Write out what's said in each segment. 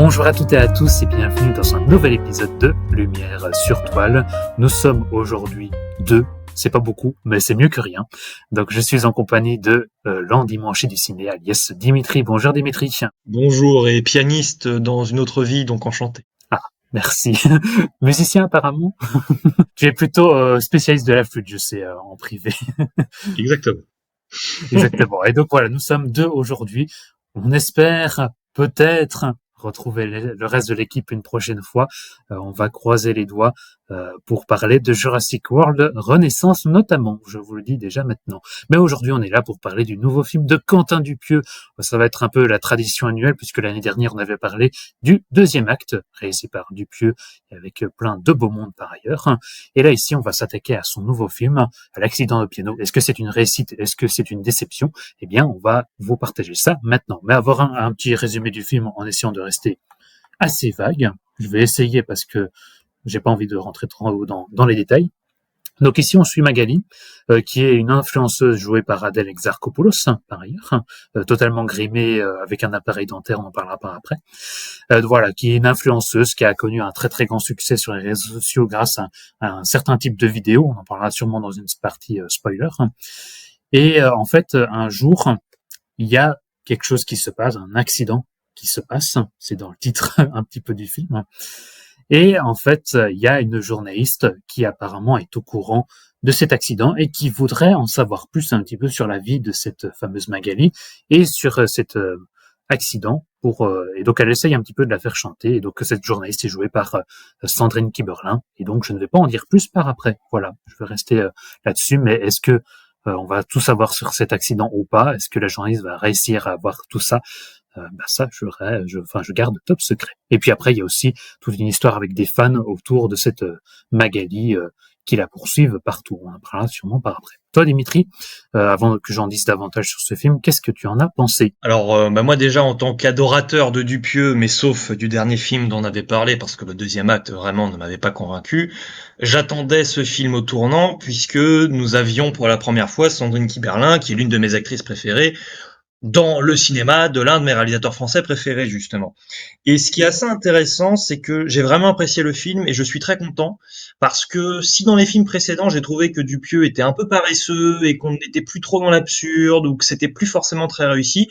Bonjour à toutes et à tous et bienvenue dans un nouvel épisode de Lumière sur Toile. Nous sommes aujourd'hui deux, c'est pas beaucoup, mais c'est mieux que rien. Donc je suis en compagnie de l'endimanché du ciné, alias Dimitri. Bonjour Dimitri. Bonjour, et pianiste dans une autre vie, donc enchanté. Ah, merci. Musicien apparemment. Tu es plutôt spécialiste de la flûte, je sais, en privé. Exactement. Exactement. Et donc voilà, nous sommes deux aujourd'hui. On espère peut-être retrouver le reste de l'équipe une prochaine fois. On va croiser les doigts pour parler de Jurassic World Renaissance notamment. Je vous le dis déjà maintenant. Mais aujourd'hui, on est là pour parler du nouveau film de Quentin Dupieux. Ça va être un peu la tradition annuelle puisque l'année dernière, on avait parlé du deuxième acte réalisé par Dupieux avec plein de beau monde par ailleurs. Et là, ici, on va s'attaquer à son nouveau film, à l'accident de piano. Est-ce que c'est une réussite? Est-ce que c'est une déception? Eh bien, on va vous partager ça maintenant. Mais avoir un petit résumé du film en essayant de rester assez vague. Je vais essayer parce que j'ai pas envie de rentrer trop dans les détails. Donc ici, on suit Magali, qui est une influenceuse jouée par Adèle Exarchopoulos, par ailleurs, totalement grimée avec un appareil dentaire, on en parlera par après. Voilà, qui est une influenceuse qui a connu un très très grand succès sur les réseaux sociaux grâce à un certain type de vidéos. On en parlera sûrement dans une partie spoiler. Et en fait, un jour, il y a quelque chose qui se passe, un accident qui se passe. C'est dans le titre un petit peu du film. Et en fait, il y a une journaliste qui apparemment est au courant de cet accident et qui voudrait en savoir plus un petit peu sur la vie de cette fameuse Magali et sur cet accident. Et donc elle essaye un petit peu de la faire chanter. Et donc cette journaliste est jouée par Sandrine Kiberlin. Et donc je ne vais pas en dire plus par après. Voilà, je vais rester là-dessus. Mais est-ce que on va tout savoir sur cet accident ou pas? Est-ce que la journaliste va réussir à avoir tout ça? Ça, je garde top secret. Et puis après, il y a aussi toute une histoire avec des fans autour de cette Magali qui la poursuivent partout. On en parlera sûrement par après. Toi, Dimitri, avant que j'en dise davantage sur ce film, qu'est-ce que tu en as pensé? Alors, moi déjà, en tant qu'adorateur de Dupieux, mais sauf du dernier film dont on avait parlé, parce que le deuxième acte vraiment ne m'avait pas convaincu, j'attendais ce film au tournant, puisque nous avions pour la première fois Sandrine Kiberlin, qui est l'une de mes actrices préférées, dans le cinéma de l'un de mes réalisateurs français préférés, justement. Et ce qui est assez intéressant, c'est que j'ai vraiment apprécié le film et je suis très content parce que si dans les films précédents, j'ai trouvé que Dupieux était un peu paresseux et qu'on n'était plus trop dans l'absurde ou que c'était plus forcément très réussi,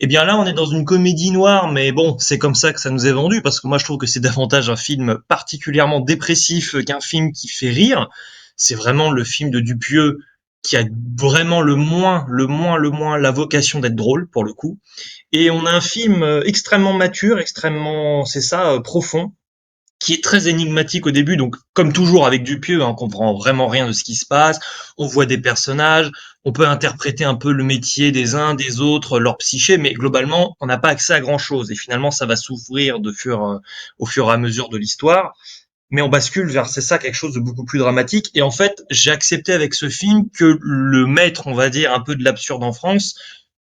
eh bien là, on est dans une comédie noire, mais bon, c'est comme ça que ça nous est vendu parce que moi, je trouve que c'est davantage un film particulièrement dépressif qu'un film qui fait rire. C'est vraiment le film de Dupieux qui a vraiment le moins la vocation d'être drôle pour le coup. Et on a un film extrêmement mature, extrêmement, c'est ça, profond, qui est très énigmatique au début. Donc, comme toujours avec Dupieux, on comprend vraiment rien de ce qui se passe. On voit des personnages, on peut interpréter un peu le métier des uns, des autres, leur psyché, mais globalement, on n'a pas accès à grand chose. Et finalement, ça va s'ouvrir au fur et à mesure de l'histoire. Mais on bascule vers, c'est ça, quelque chose de beaucoup plus dramatique. Et en fait, j'ai accepté avec ce film que le maître, on va dire, un peu de l'absurde en France,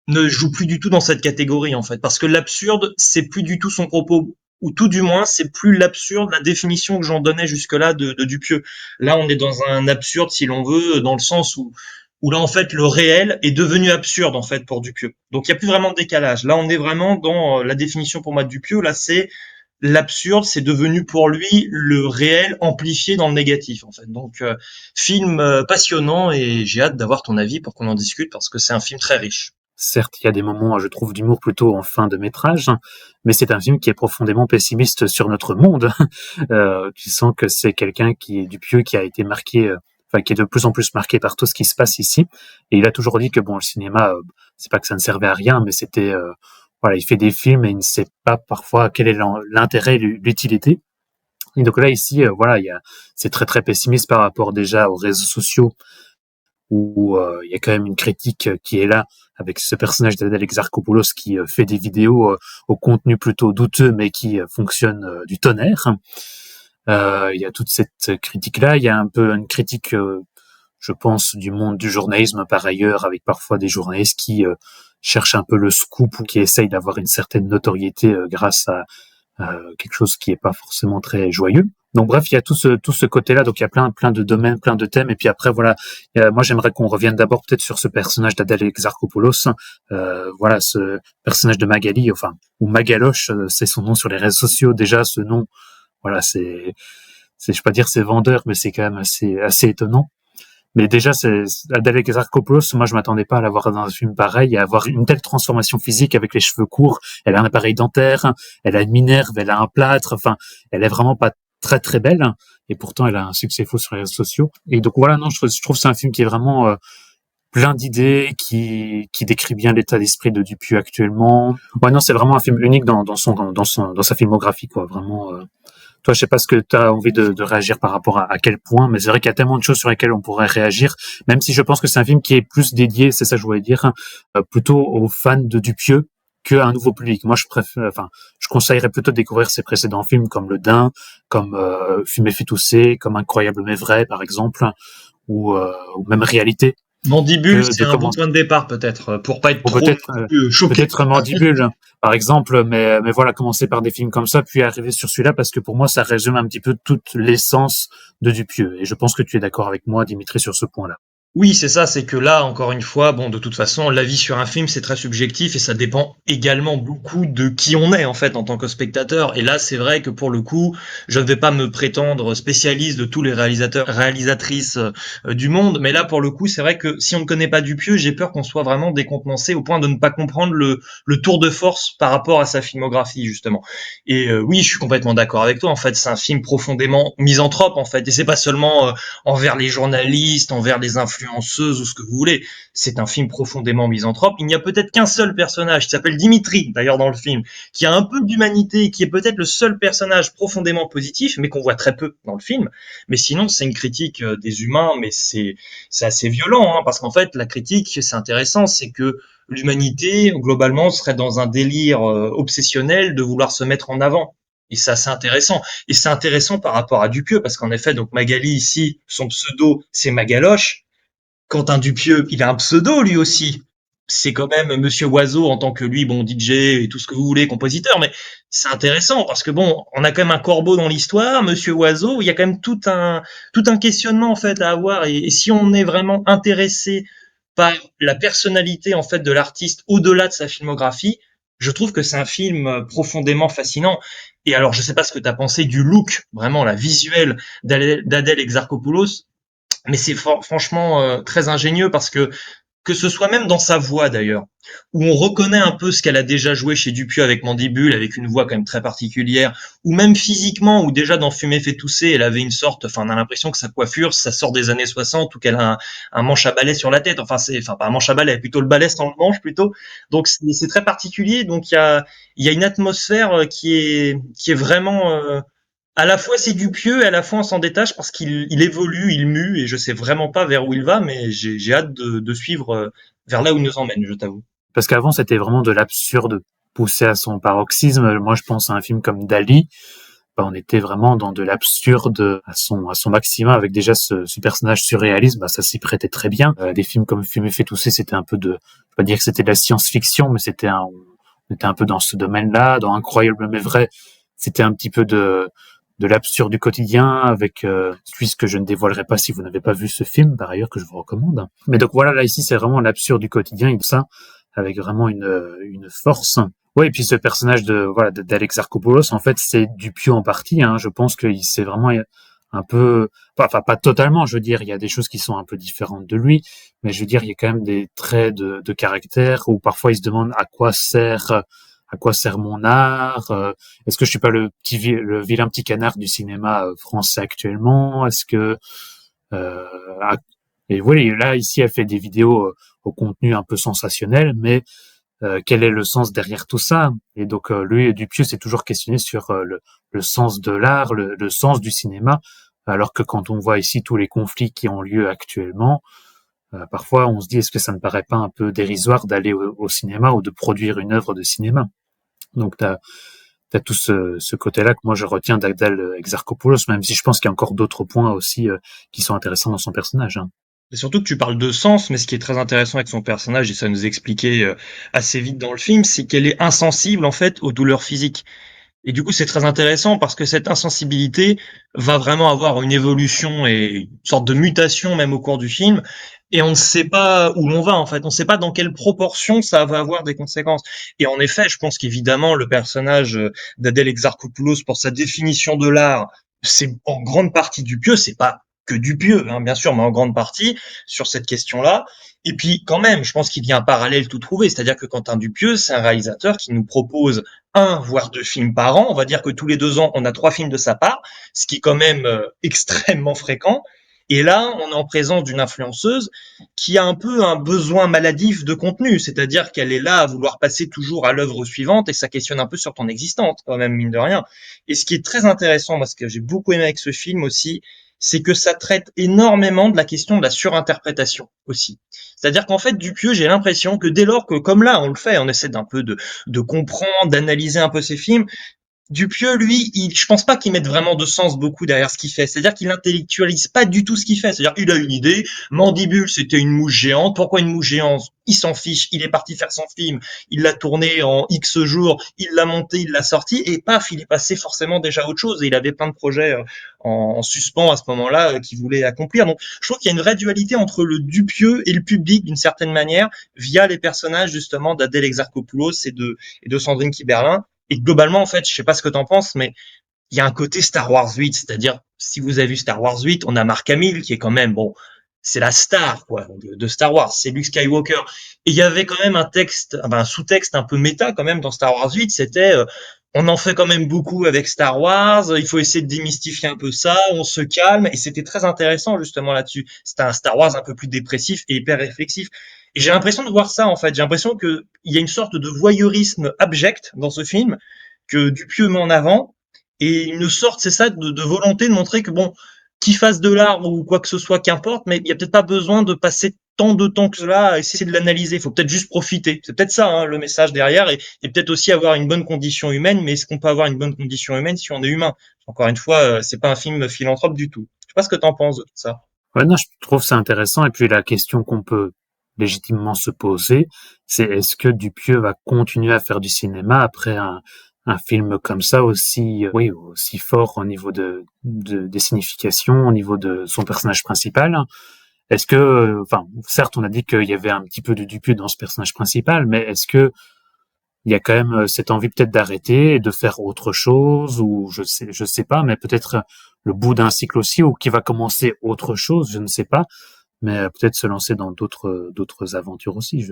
ne joue plus du tout dans cette catégorie, en fait. Parce que l'absurde, c'est plus du tout son propos. Ou tout du moins, c'est plus l'absurde, la définition que j'en donnais jusque-là de Dupieux. Là, on est dans un absurde, si l'on veut, dans le sens où là, en fait, le réel est devenu absurde, en fait, pour Dupieux. Donc, il n'y a plus vraiment de décalage. Là, on est vraiment dans la définition pour moi de Dupieux. Là, c'est l'absurde, c'est devenu pour lui le réel amplifié dans le négatif, en fait. Donc, film passionnant et j'ai hâte d'avoir ton avis pour qu'on en discute parce que c'est un film très riche. Certes, il y a des moments, je trouve, d'humour plutôt en fin de métrage, mais c'est un film qui est profondément pessimiste sur notre monde. Tu sens que c'est quelqu'un qui est Dupieux, qui a été marqué, qui est de plus en plus marqué par tout ce qui se passe ici. Et il a toujours dit que bon, le cinéma, c'est pas que ça ne servait à rien, mais c'était, voilà, il fait des films et il ne sait pas parfois quel est l'intérêt, l'utilité. Et donc là, ici, voilà, c'est très très pessimiste par rapport déjà aux réseaux sociaux où il y a quand même une critique qui est là avec ce personnage d'Adèle Exarchopoulos qui fait des vidéos au contenu plutôt douteux mais qui fonctionne du tonnerre. Il y a toute cette critique-là. Il y a un peu une critique, je pense, du monde du journalisme par ailleurs, avec parfois des journalistes qui cherchent un peu le scoop ou qui essayent d'avoir une certaine notoriété grâce à quelque chose qui est pas forcément très joyeux. Donc bref, il y a tout ce côté-là, donc il y a plein de domaines, plein de thèmes, et puis après voilà, moi j'aimerais qu'on revienne d'abord peut-être sur ce personnage d'Adèle Exarchopoulos, voilà, ce personnage de Magali, enfin ou Magaloche, c'est son nom sur les réseaux sociaux. Déjà ce nom, voilà, je vais pas dire c'est vendeur, mais c'est quand même assez étonnant. Mais déjà, c'est Adèle Exarchopoulos, moi je m'attendais pas à la voir dans un film pareil, à avoir une telle transformation physique avec les cheveux courts. Elle a un appareil dentaire, elle a une minerve, elle a un plâtre, enfin, elle est vraiment pas très très belle. Et pourtant, elle a un succès fou sur les réseaux sociaux. Et donc voilà, non, je trouve que c'est un film qui est vraiment plein d'idées, qui décrit bien l'état d'esprit de Dupieux actuellement. Ouais, non, c'est vraiment un film unique dans sa filmographie, quoi. Vraiment. Toi, je sais pas ce que tu as envie de réagir par rapport à quel point, mais c'est vrai qu'il y a tellement de choses sur lesquelles on pourrait réagir, même si je pense que c'est un film qui est plus dédié, c'est ça que je voulais dire, plutôt aux fans de Dupieux qu'à un nouveau public. Moi, je conseillerais plutôt de découvrir ses précédents films comme Le Dain, comme Fumer fait tousser, comme Incroyable mais vrai, par exemple, ou même Réalité, Mandibule, que c'est de un bon commencer. point de départ peut-être, pour pas être Ou trop choqué. peut-être Mandibule, par exemple, mais voilà, commencer par des films comme ça, puis arriver sur celui-là, parce que pour moi, ça résume un petit peu toute l'essence de Dupieux. Et je pense que tu es d'accord avec moi, Dimitri, sur ce point-là. Oui, c'est ça, c'est que là, encore une fois, bon, de toute façon, l'avis sur un film, c'est très subjectif et ça dépend également beaucoup de qui on est, en fait, en tant que spectateur. Et là, c'est vrai que pour le coup, je ne vais pas me prétendre spécialiste de tous les réalisateurs, réalisatrices du monde, mais là, pour le coup, c'est vrai que si on ne connaît pas Dupieux, j'ai peur qu'on soit vraiment décontenancé au point de ne pas comprendre le tour de force par rapport à sa filmographie, justement. Et oui, je suis complètement d'accord avec toi, en fait, c'est un film profondément misanthrope, en fait, et c'est pas seulement envers les journalistes, envers les influenceuses ou ce que vous voulez. C'est un film profondément misanthrope. Il n'y a peut-être qu'un seul personnage qui s'appelle Dimitri, d'ailleurs dans le film, qui a un peu d'humanité, qui est peut-être le seul personnage profondément positif, mais qu'on voit très peu dans le film. Mais sinon, c'est une critique des humains, mais c'est assez violent, hein, parce qu'en fait, la critique, c'est intéressant, c'est que l'humanité, globalement, serait dans un délire obsessionnel de vouloir se mettre en avant. Et ça, c'est intéressant. Et c'est intéressant par rapport à Dupieux, parce qu'en effet, donc Magali ici, son pseudo, c'est Magaloche. Quentin Dupieux, il a un pseudo lui aussi. C'est quand même Monsieur Oiseau en tant que lui, bon, DJ et tout ce que vous voulez, compositeur, mais c'est intéressant parce que bon, on a quand même un corbeau dans l'histoire, Monsieur Oiseau, il y a quand même tout un questionnement en fait à avoir et si on est vraiment intéressé par la personnalité en fait de l'artiste au-delà de sa filmographie, je trouve que c'est un film profondément fascinant. Et alors, je sais pas ce que tu as pensé du look, vraiment la visuelle d'Adèle Exarchopoulos, mais c'est franchement très ingénieux parce que ce soit même dans sa voix d'ailleurs, où on reconnaît un peu ce qu'elle a déjà joué chez Dupieux avec Mandibule, avec une voix quand même très particulière, ou même physiquement, où déjà dans Fumer fait tousser, elle avait une sorte, enfin on a l'impression que sa coiffure, ça sort des années 60, ou qu'elle a un manche à balai sur la tête, enfin pas un manche à balai, plutôt le balai sans le manche plutôt, donc c'est très particulier, donc il y a une atmosphère qui est vraiment à la fois c'est Dupieux et à la fois on s'en détache parce qu'il évolue, il mue et je sais vraiment pas vers où il va, mais j'ai hâte de suivre vers là où il nous emmène, je t'avoue. Parce qu'avant, c'était vraiment de l'absurde poussé à son paroxysme. Moi, je pense à un film comme Dali. Bah, on était vraiment dans de l'absurde à son maximum avec déjà ce personnage surréaliste. Bah, ça s'y prêtait très bien. Des films comme Fumer fait tousser, c'était un peu je vais pas dire que c'était de la science-fiction, mais on était un peu dans ce domaine-là. Dans Incroyable mais vrai, c'était un petit peu de l'absurde du quotidien avec ce que je ne dévoilerai pas si vous n'avez pas vu ce film, par ailleurs que je vous recommande. Mais donc voilà, là ici c'est vraiment l'absurde du quotidien et tout ça avec vraiment une force. Ouais, et puis ce personnage d'Alex Arcopoulos, en fait, c'est Dupieux en partie. Hein. Je pense qu'il s'est vraiment un peu, enfin pas totalement. Je veux dire, il y a des choses qui sont un peu différentes de lui, mais je veux dire, il y a quand même des traits de caractère où parfois il se demande à quoi sert mon art. Est-ce que je suis pas le vilain petit canard du cinéma français actuellement? Est-ce que euh, à- et oui, là ici, elle fait des vidéos au contenu un peu sensationnel, mais quel est le sens derrière tout ça? Et donc lui, Dupieux s'est toujours questionné sur le sens de l'art, le sens du cinéma, alors que quand on voit ici tous les conflits qui ont lieu actuellement, parfois on se dit est-ce que ça ne paraît pas un peu dérisoire d'aller au cinéma ou de produire une œuvre de cinéma? Donc t'as tout ce côté-là que moi je retiens d'Adèle Exarchopoulos, même si je pense qu'il y a encore d'autres points aussi qui sont intéressants dans son personnage. Hein. Et surtout que tu parles de sens, mais ce qui est très intéressant avec son personnage, et ça nous expliquait assez vite dans le film, c'est qu'elle est insensible en fait aux douleurs physiques. Et du coup, c'est très intéressant parce que cette insensibilité va vraiment avoir une évolution et une sorte de mutation même au cours du film. Et on ne sait pas où l'on va, en fait. On ne sait pas dans quelle proportion ça va avoir des conséquences. Et en effet, je pense qu'évidemment, le personnage d'Adèle Exarchopoulos, pour sa définition de l'art, c'est en grande partie Dupieux. C'est pas que Dupieux, hein, bien sûr, mais en grande partie sur cette question-là. Et puis, quand même, je pense qu'il y a un parallèle tout trouvé. C'est-à-dire que Quentin Dupieux, c'est un réalisateur qui nous propose un, voire deux films par an. On va dire que tous les 2 ans, on a 3 films de sa part, ce qui est quand même extrêmement fréquent. Et là, on est en présence d'une influenceuse qui a un peu un besoin maladif de contenu, c'est-à-dire qu'elle est là à vouloir passer toujours à l'œuvre suivante et ça questionne un peu sur ton existence, quand même, mine de rien. Et ce qui est très intéressant, moi, ce que j'ai beaucoup aimé avec ce film aussi, c'est que ça traite énormément de la question de la surinterprétation aussi. C'est-à-dire qu'en fait, Dupieux, j'ai l'impression que dès lors que, comme là, on le fait, on essaie d'un peu de comprendre, d'analyser un peu ces films, Dupieux, lui, je pense pas qu'il mette vraiment de sens beaucoup derrière ce qu'il fait. C'est-à-dire qu'il intellectualise pas du tout ce qu'il fait. C'est-à-dire, il a une idée. Mandibule, c'était une mouche géante. Pourquoi une mouche géante? Il s'en fiche. Il est parti faire son film. Il l'a tourné en X jours. Il l'a monté, il l'a sorti. Et paf, il est passé forcément déjà à autre chose. Et il avait plein de projets en suspens à ce moment-là qu'il voulait accomplir. Donc, je trouve qu'il y a une vraie dualité entre le Dupieux et le public d'une certaine manière via les personnages justement d'Adèle Exarchopoulos et de Sandrine Kiberlin. Et globalement, en fait, je sais pas ce que t'en penses, mais il y a un côté Star Wars 8, c'est-à-dire, si vous avez vu Star Wars 8, on a Mark Hamill qui est quand même, bon, c'est la star, quoi, de Star Wars, c'est Luke Skywalker. Et il y avait quand même un texte, enfin, un sous-texte un peu méta quand même dans Star Wars 8, c'était, on en fait quand même beaucoup avec Star Wars, il faut essayer de démystifier un peu ça, on se calme, et c'était très intéressant justement là-dessus. C'était un Star Wars un peu plus dépressif et hyper réflexif. Et j'ai l'impression de voir ça en fait, j'ai l'impression qu'il y a une sorte de voyeurisme abject dans ce film, que Dupieux met en avant, et une sorte, c'est ça, de volonté de montrer que bon, qu'il fasse de l'art ou quoi que ce soit, qu'importe, mais il y a peut-être pas besoin de passer tant de temps que cela à essayer de l'analyser. Il faut peut-être juste profiter. C'est peut-être ça, hein, le message derrière, et peut-être aussi avoir une bonne condition humaine. Mais est-ce qu'on peut avoir une bonne condition humaine si on est humain? Encore une fois, c'est pas un film philanthrope du tout. Je sais pas ce que t'en penses de tout ça. Ouais, non, je trouve ça intéressant. Et puis la question qu'on peut légitimement se poser, c'est est-ce que Dupieux va continuer à faire du cinéma après un film comme ça aussi, oui, aussi fort au niveau des significations, au niveau de son personnage principal. Est-ce que, enfin, certes, on a dit qu'il y avait un petit peu de Dupieux dans ce personnage principal, mais est-ce que il y a quand même cette envie peut-être d'arrêter et de faire autre chose, ou je sais pas, mais peut-être le bout d'un cycle aussi, ou qui va commencer autre chose, je ne sais pas, mais peut-être se lancer dans d'autres aventures aussi.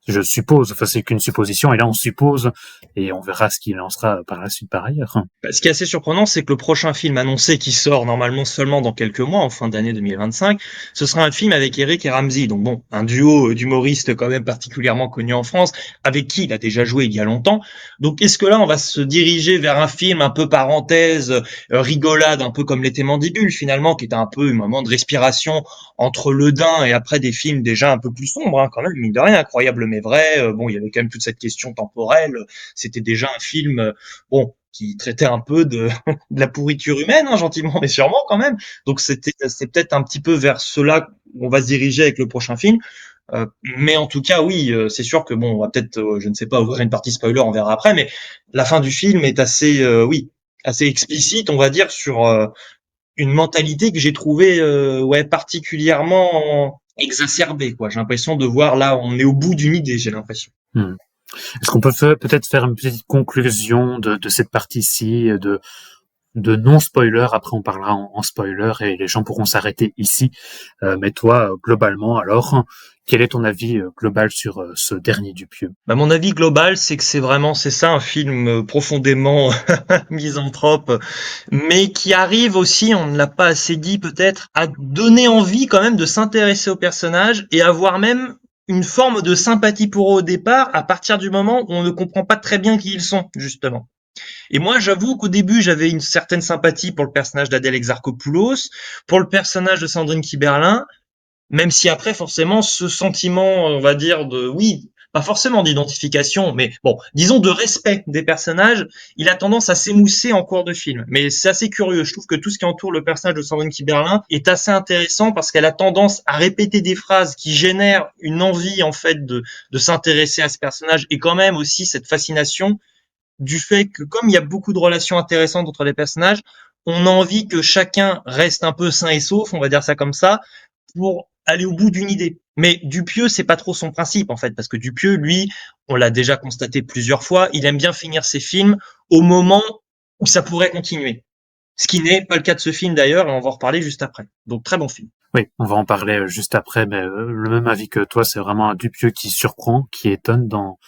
Je suppose, enfin c'est qu'une supposition, et là on suppose, et on verra ce qu'il lancera par la suite par ailleurs. Bah, ce qui est assez surprenant, c'est que le prochain film annoncé qui sort normalement seulement dans quelques mois, en fin d'année 2025, ce sera un film avec Eric et Ramsey. Donc bon, un duo d'humoristes quand même particulièrement connu en France, avec qui il a déjà joué il y a longtemps. Donc est-ce que là, on va se diriger vers un film un peu parenthèse, rigolade, un peu comme l'était Mandibule finalement, qui était un peu un moment de respiration entre le Dain et après des films déjà un peu plus sombres, hein, quand même, mine de rien, incroyable mais vrai. Bon, il y avait quand même toute cette question temporelle. C'était déjà un film, bon, qui traitait un peu de la pourriture humaine, hein, gentiment mais sûrement quand même. Donc c'est peut-être un petit peu vers cela qu'on va se diriger avec le prochain film. Mais en tout cas, oui, c'est sûr que bon, on va peut-être, je ne sais pas, ouvrir une partie spoiler, on verra après, mais la fin du film est assez, oui, assez explicite, on va dire, sur une mentalité que j'ai trouvée, ouais, particulièrement exacerbée, quoi. J'ai l'impression de voir là, on est au bout d'une idée, j'ai l'impression. Hmm. Est-ce qu'on peut peut-être faire une petite conclusion de cette partie-ci, de non-spoiler, après on parlera en spoiler et les gens pourront s'arrêter ici. Mais toi, globalement, alors, quel est ton avis global sur ce dernier Dupieux? Bah, mon avis global, c'est que c'est ça, un film profondément misanthrope, mais qui arrive aussi, on ne l'a pas assez dit peut-être, à donner envie quand même de s'intéresser aux personnages et avoir même une forme de sympathie pour eux au départ, à partir du moment où on ne comprend pas très bien qui ils sont, justement. Et moi, j'avoue qu'au début, j'avais une certaine sympathie pour le personnage d'Adèle Exarchopoulos, pour le personnage de Sandrine Kiberlin, même si après, forcément, ce sentiment, on va dire, oui, pas forcément d'identification, mais bon, disons de respect des personnages, il a tendance à s'émousser en cours de film. Mais c'est assez curieux. Je trouve que tout ce qui entoure le personnage de Sandrine Kiberlin est assez intéressant parce qu'elle a tendance à répéter des phrases qui génèrent une envie, en fait, de s'intéresser à ce personnage et quand même aussi cette fascination du fait que comme il y a beaucoup de relations intéressantes entre les personnages, on a envie que chacun reste un peu sain et sauf, on va dire ça comme ça, pour aller au bout d'une idée. Mais Dupieux, c'est pas trop son principe, en fait, parce que Dupieux, lui, on l'a déjà constaté plusieurs fois, il aime bien finir ses films au moment où ça pourrait continuer. Ce qui n'est pas le cas de ce film d'ailleurs, et on va en reparler juste après. Donc très bon film. Oui, on va en parler juste après, mais le même avis que toi, c'est vraiment un Dupieux qui surprend, qui étonne dans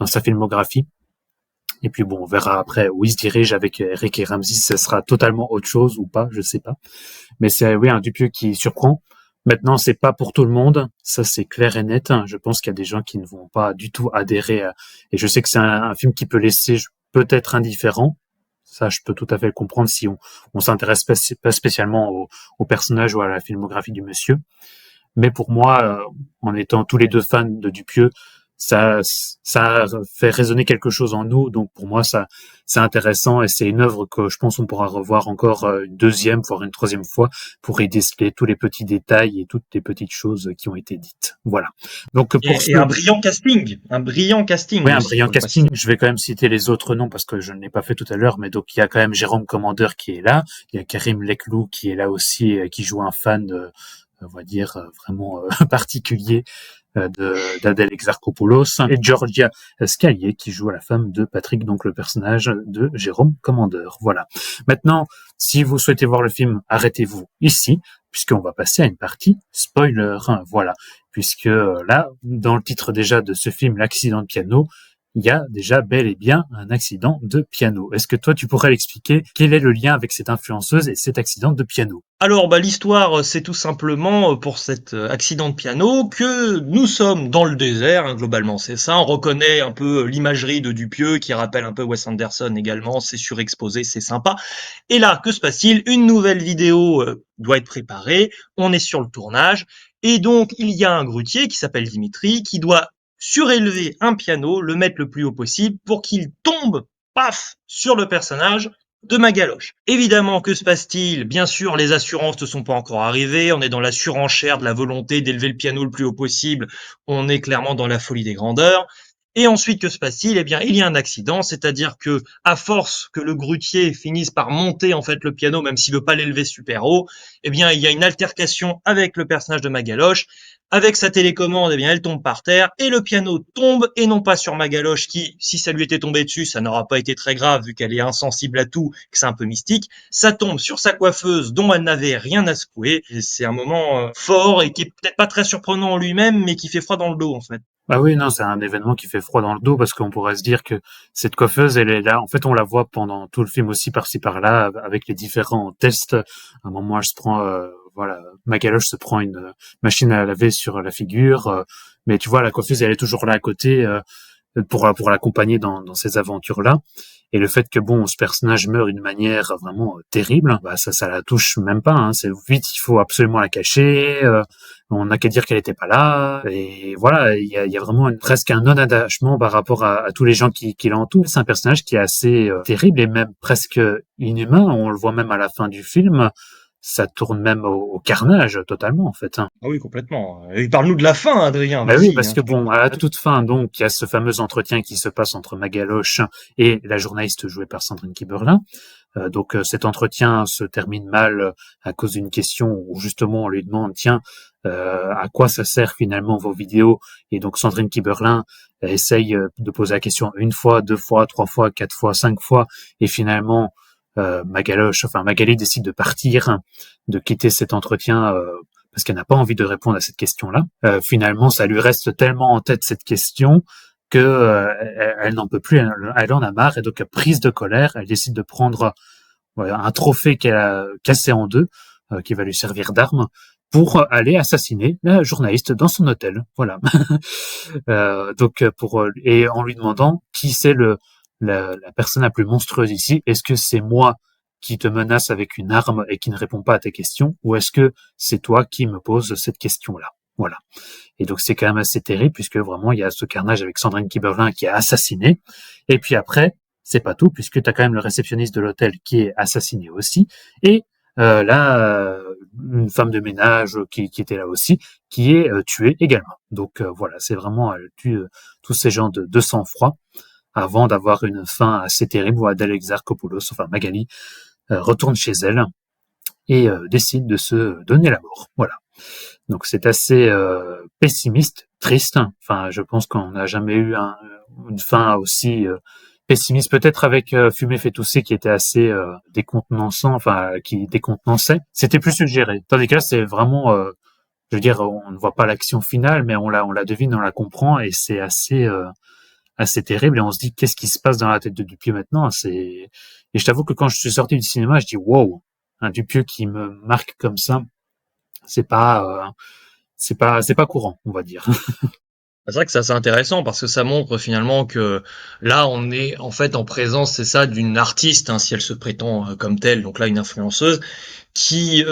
sa filmographie. Et puis bon, on verra après où il se dirige avec Eric et Ramsey, ce sera totalement autre chose ou pas, je sais pas. Mais c'est oui un Dupieux qui surprend. Maintenant, c'est pas pour tout le monde, ça c'est clair et net. Je pense qu'il y a des gens qui ne vont pas du tout adhérer et je sais que c'est un film qui peut laisser peut-être indifférent. Ça, je peux tout à fait le comprendre si on s'intéresse pas spécialement au personnage ou à la filmographie du monsieur. Mais pour moi, en étant tous les deux fans de Dupieux, ça fait résonner quelque chose en nous. Donc pour moi, ça c'est intéressant et c'est une œuvre que je pense on pourra revoir encore une deuxième, voire une troisième fois pour y déceler tous les petits détails et toutes les petites choses qui ont été dites. Voilà. Donc pour Et un brillant casting oui, un aussi, brillant faut le casting. préciser. Je vais quand même citer les autres noms parce que je ne l'ai pas fait tout à l'heure, mais donc il y a quand même Jérôme Commandeur qui est là, il y a Karim Leclou qui est là aussi, qui joue un fan, on va dire vraiment particulier d'Adèle Exarchopoulos, et Georgia Scalier qui joue la femme de Patrick, donc le personnage de Jérôme Commandeur. Voilà. Maintenant, si vous souhaitez voir le film, arrêtez-vous ici, puisqu'on va passer à une partie spoiler. Voilà. Puisque là, dans le titre déjà de ce film, L'accident de piano, il y a déjà bel et bien un accident de piano. Est-ce que toi, tu pourrais l'expliquer? Quel est le lien avec cette influenceuse et cet accident de piano? Alors, l'histoire, c'est tout simplement pour cet accident de piano que nous sommes dans le désert, hein, globalement, c'est ça. On reconnaît un peu l'imagerie de Dupieux qui rappelle un peu Wes Anderson également. C'est surexposé, c'est sympa. Et là, que se passe-t-il? Une nouvelle vidéo doit être préparée. On est sur le tournage. Et donc, il y a un grutier qui s'appelle Dimitri qui doit surélever un piano, le mettre le plus haut possible pour qu'il tombe, paf, sur le personnage de Magaloche. Évidemment, que se passe-t-il? Bien sûr, les assurances ne sont pas encore arrivées. On est dans la surenchère de la volonté d'élever le piano le plus haut possible. On est clairement dans la folie des grandeurs. Et ensuite, que se passe-t-il? Eh bien, il y a un accident, c'est-à-dire que, à force que le grutier finisse par monter, en fait, le piano, même s'il veut pas l'élever super haut, eh bien, il y a une altercation avec le personnage de Magaloche. Avec sa télécommande, eh bien, elle tombe par terre et le piano tombe et non pas sur Magaloche qui, si ça lui était tombé dessus, ça n'aura pas été très grave vu qu'elle est insensible à tout, que c'est un peu mystique. Ça tombe sur sa coiffeuse dont elle n'avait rien à secouer. Et c'est un moment fort et qui est peut-être pas très surprenant en lui-même, mais qui fait froid dans le dos, en fait. Ah oui, non, c'est un événement qui fait froid dans le dos parce qu'on pourrait se dire que cette coiffeuse, elle est là. En fait, on la voit pendant tout le film aussi par-ci par-là avec les différents tests. À un moment, elle se prend, voilà, Magaloche se prend une machine à laver sur la figure, mais tu vois, la coiffeuse, elle est toujours là à côté pour l'accompagner dans ces aventures-là. Et le fait que bon, ce personnage meurt d'une manière vraiment terrible, bah ça la touche même pas. Hein. C'est vite, il faut absolument la cacher. On n'a qu'à dire qu'elle était pas là. Et voilà, il y a vraiment presque un non-attachement par rapport à tous les gens qui l'entourent. C'est un personnage qui est assez terrible et même presque inhumain. On le voit même à la fin du film. Ça tourne même au carnage totalement en fait. Hein. Ah oui, complètement. Et parle-nous de la fin, Adrien, Bah oui, vas-y. parce Hein, que bon, à la toute fin, donc, il y a ce fameux entretien qui se passe entre Magaloche et la journaliste jouée par Sandrine Kiberlin. Donc cet entretien se termine mal à cause d'une question où justement on lui demande tiens à quoi ça sert finalement vos vidéos, et donc Sandrine Kiberlin essaye de poser la question une fois, deux fois, trois fois, quatre fois, cinq fois, et finalement Magali décide de partir, de quitter cet entretien parce qu'elle n'a pas envie de répondre à cette question-là. Finalement, ça lui reste tellement en tête cette question que elle n'en peut plus, elle en a marre, et donc prise de colère, elle décide de prendre un trophée qu'elle a cassé en deux, qui va lui servir d'arme pour aller assassiner la journaliste dans son hôtel. Voilà. Donc et en lui demandant qui c'est la personne la plus monstrueuse ici. Est-ce que c'est moi qui te menace avec une arme et qui ne répond pas à tes questions, ou est-ce que c'est toi qui me poses cette question-là? Voilà. Et donc c'est quand même assez terrible puisque vraiment il y a ce carnage avec Sandrine Kiberlin qui est assassinée. Et puis après, c'est pas tout puisque tu as quand même le réceptionniste de l'hôtel qui est assassiné aussi. Et là, une femme de ménage qui était là aussi, qui est tuée également. Donc voilà, c'est vraiment elle tue tous ces gens de sang-froid avant d'avoir une fin assez terrible où Adèle Exarchopoulos, enfin Magali, retourne chez elle et décide de se donner la mort. Voilà. Donc c'est assez pessimiste, triste. Enfin, je pense qu'on n'a jamais eu une fin aussi pessimiste. Peut-être avec Fumer fait tousser qui était assez décontenançant, enfin qui décontenançait. C'était plus suggéré. Tandis que là, c'est vraiment, je veux dire, on ne voit pas l'action finale, mais on la devine, on la comprend, et c'est assez terrible. Et on se dit, qu'est-ce qui se passe dans la tête de Dupieux maintenant? Et je t'avoue que quand je suis sorti du cinéma, je dis, wow, un Dupieux qui me marque comme ça, c'est pas courant, on va dire. C'est vrai que c'est assez intéressant parce que ça montre finalement que là, on est en fait en présence, c'est ça, d'une artiste, hein, si elle se prétend comme telle, donc là une influenceuse, qui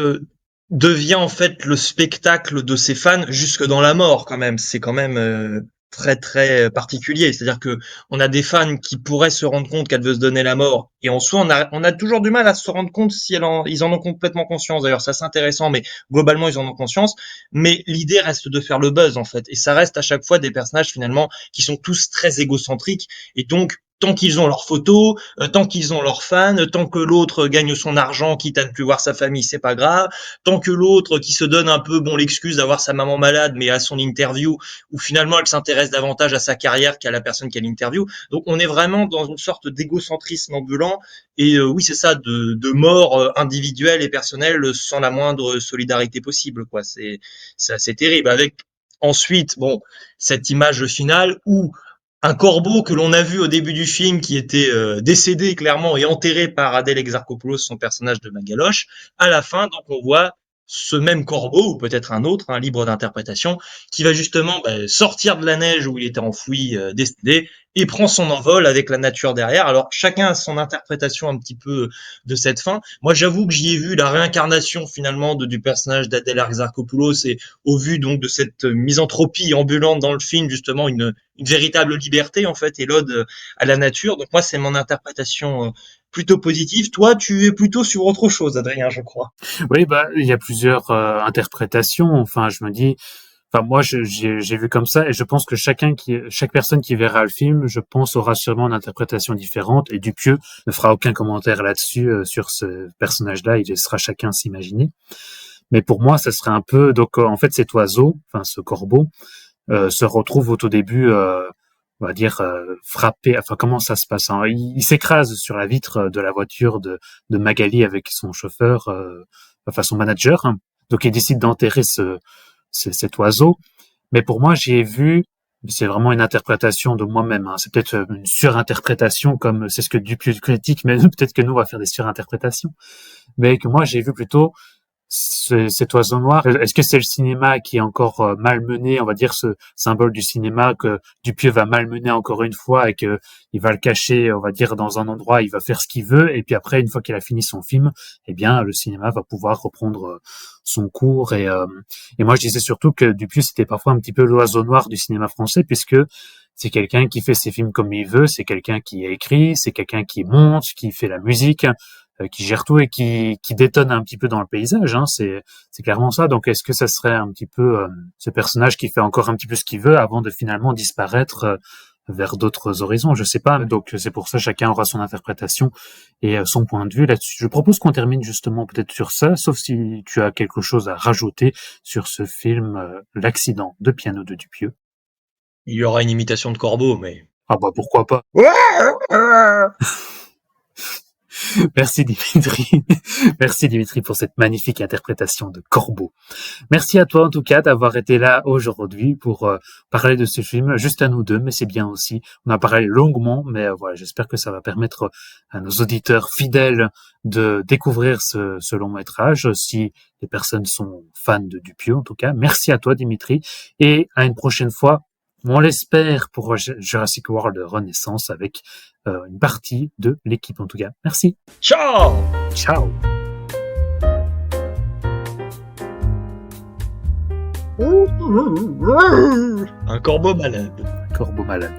devient en fait le spectacle de ses fans jusque dans la mort quand même. C'est quand même très très particulier. C'est-à-dire que on a des fans qui pourraient se rendre compte qu'elle veut se donner la mort, et en soi on a toujours du mal à se rendre compte si ils en ont complètement conscience. D'ailleurs, ça c'est intéressant, mais globalement ils en ont conscience. Mais l'idée reste de faire le buzz en fait, et ça reste à chaque fois des personnages finalement qui sont tous très égocentriques, et donc tant qu'ils ont leurs photos, tant qu'ils ont leurs fans, tant que l'autre gagne son argent, quitte à ne plus voir sa famille, c'est pas grave. Tant que l'autre qui se donne un peu, bon, l'excuse d'avoir sa maman malade, mais à son interview, où finalement elle s'intéresse davantage à sa carrière qu'à la personne qu'elle interview. Donc on est vraiment dans une sorte d'égocentrisme ambulant, et oui, c'est ça, de mort individuelle et personnelle sans la moindre solidarité possible, quoi. C'est assez terrible. Avec ensuite, bon, cette image finale où un corbeau que l'on a vu au début du film, qui était décédé clairement et enterré par Adèle Exarchopoulos, son personnage de Magaloche, à la fin, donc on voit ce même corbeau, ou peut-être un autre, hein, libre d'interprétation, qui va justement sortir de la neige où il était enfoui, décédé, et prend son envol avec la nature derrière. Alors chacun a son interprétation un petit peu de cette fin. Moi, j'avoue que j'y ai vu la réincarnation finalement du personnage d'Adèle Exarchopoulos, et au vu donc de cette misanthropie ambulante dans le film, justement une véritable liberté en fait, et l'ode à la nature. Donc moi, c'est mon interprétation plutôt positive. Toi, tu es plutôt sur autre chose, Adrien, je crois. Oui, bah, il y a plusieurs interprétations. Enfin, je me dis, enfin, moi, j'ai vu comme ça, et je pense que chaque personne qui verra le film, je pense, aura sûrement une interprétation différente. Et Dupieux ne fera aucun commentaire là-dessus, sur ce personnage-là. Il laissera chacun s'imaginer. Mais pour moi, ça serait un peu, donc, en fait, cet oiseau, enfin, ce corbeau, se retrouve au tout début, on va dire, frappé. Enfin, comment ça se passe, hein, il s'écrase sur la vitre de la voiture de Magali avec son chauffeur, enfin son manager, hein. Donc il décide d'enterrer cet oiseau. Mais pour moi, j'ai vu, c'est vraiment une interprétation de moi-même, hein. C'est peut-être une surinterprétation, comme c'est ce que Dupieux critique, mais peut-être que nous on va faire des surinterprétations. Mais que moi j'ai vu plutôt cet oiseau noir. Est-ce que c'est le cinéma qui est encore malmené, on va dire, ce symbole du cinéma que Dupieux va malmener encore une fois, et que il va le cacher, on va dire, dans un endroit, il va faire ce qu'il veut, et puis après, une fois qu'il a fini son film, eh bien, le cinéma va pouvoir reprendre son cours. Et moi, je disais surtout que Dupieux, c'était parfois un petit peu l'oiseau noir du cinéma français, puisque c'est quelqu'un qui fait ses films comme il veut, c'est quelqu'un qui écrit, c'est quelqu'un qui monte, qui fait la musique, qui gère tout, et qui détonne un petit peu dans le paysage, hein. C'est clairement ça. Donc est-ce que ça serait un petit peu ce personnage qui fait encore un petit peu ce qu'il veut avant de finalement disparaître vers d'autres horizons? Je sais pas. Donc c'est pour ça, chacun aura son interprétation et son point de vue là-dessus. Je propose qu'on termine justement peut-être sur ça, sauf si tu as quelque chose à rajouter sur ce film, L'accident de piano de Dupieux. Il y aura une imitation de corbeau, mais... Ah bah pourquoi pas. Merci Dimitri. Merci Dimitri pour cette magnifique interprétation de Corbeau. Merci à toi en tout cas d'avoir été là aujourd'hui pour parler de ce film, juste à nous deux, mais c'est bien aussi. On a parlé longuement, mais voilà, j'espère que ça va permettre à nos auditeurs fidèles de découvrir ce long métrage, si les personnes sont fans de Dupieux en tout cas. Merci à toi Dimitri, et à une prochaine fois. On l'espère pour Jurassic World Renaissance, avec une partie de l'équipe en tout cas. Merci. Ciao! Ciao. Un corbeau malade. Corbeau malade.